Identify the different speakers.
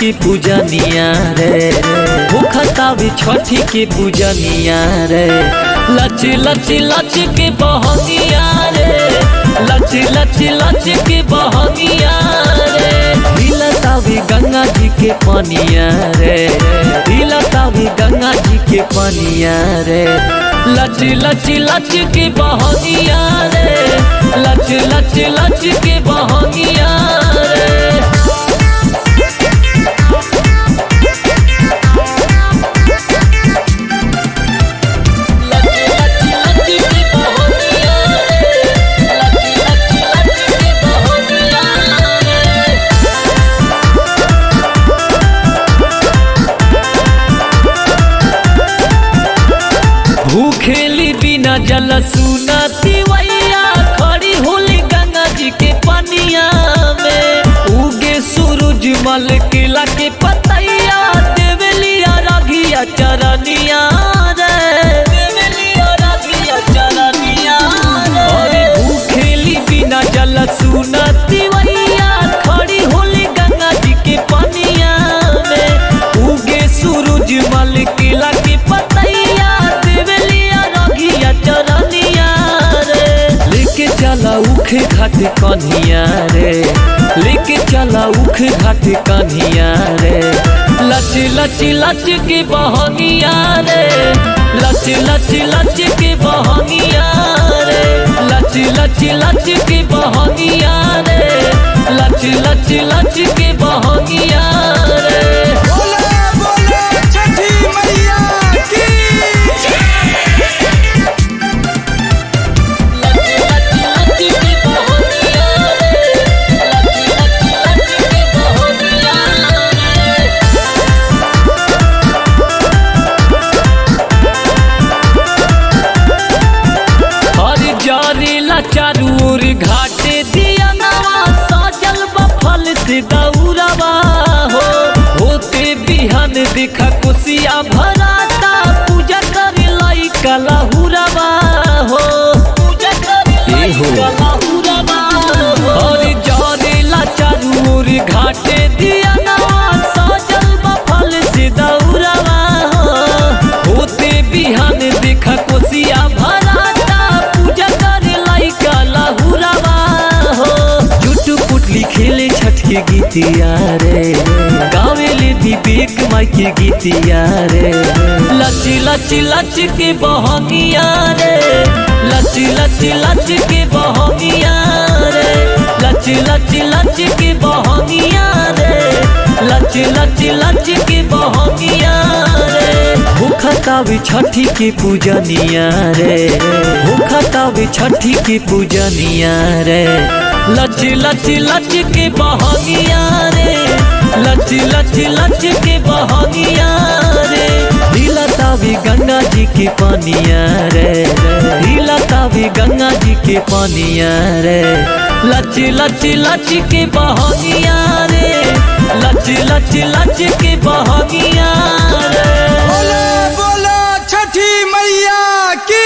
Speaker 1: के पूजनिया रे, भूखतावे छठी के पूजनिया रे। लच लच लच के बहनिया रे, लच लच लच के बहनिया रे। हिलतावे गंगा जी के पानिया रे, हिलतावे गंगा जी के पानिया रे। लच लच लच के बहनिया रे, लच लच लच के बहनिया रे। भूखेली बिना जल सुना तिवैया, खड़ी होली गंगा जी के पनिया में। उगे सूरज मल केला के पतैया, देवलिया राघिया चरनिया रे, देवलिया राघिया चरनिया रे। अरे भूखेली बिना जल सुना तिवैया, खड़ी होली गंगा जी के पनिया में। उगे सूरज मल केला के पतैया, चला उख घाट कन्हिया रे, लेके चला उख घाट कन्हिया रे। लच लच लच के बहनिया रे, लच लच लच के बहनिया रे। लच लच लच के बहनिया रे, लच लच लच के बहनिया रे। चारू ओर घाटे दिया नवा, साजल बफल से दौड़वा हो। होते बिहान देखा कुसिया भराता, पूजा करे लाई कलाहुरवा हो, पूजा करे लाई कलाहुरवा हो। और जानेला चारू ओर घाटे दिया नवा, साजल बफल से दौड़वा हो। होते बिहान देखा कुसिया भराता, खेले छठ के गीतिया रे, गावेले विवेक माई के गीतिया रे। लच लच लच के बहनिया रे, लच लच लच के बहनिया रे। लच लच लच के बहनिया रे, लच लच लच के बहनिया रे। भूखतावे छठी के पूजनिया रे, भूखतावे छठी के पूजनिया रे। लच लच लच के बहनिया रे, लच लच लच के बहनिया रे। हिलतावे गंगा जी के पानिया रे, हिलतावे गंगा जी के पानिया रे। लच लच लच के बहनिया रे, लच लच लच के बहनिया रे।
Speaker 2: बोलो बोलो छठी मैया की।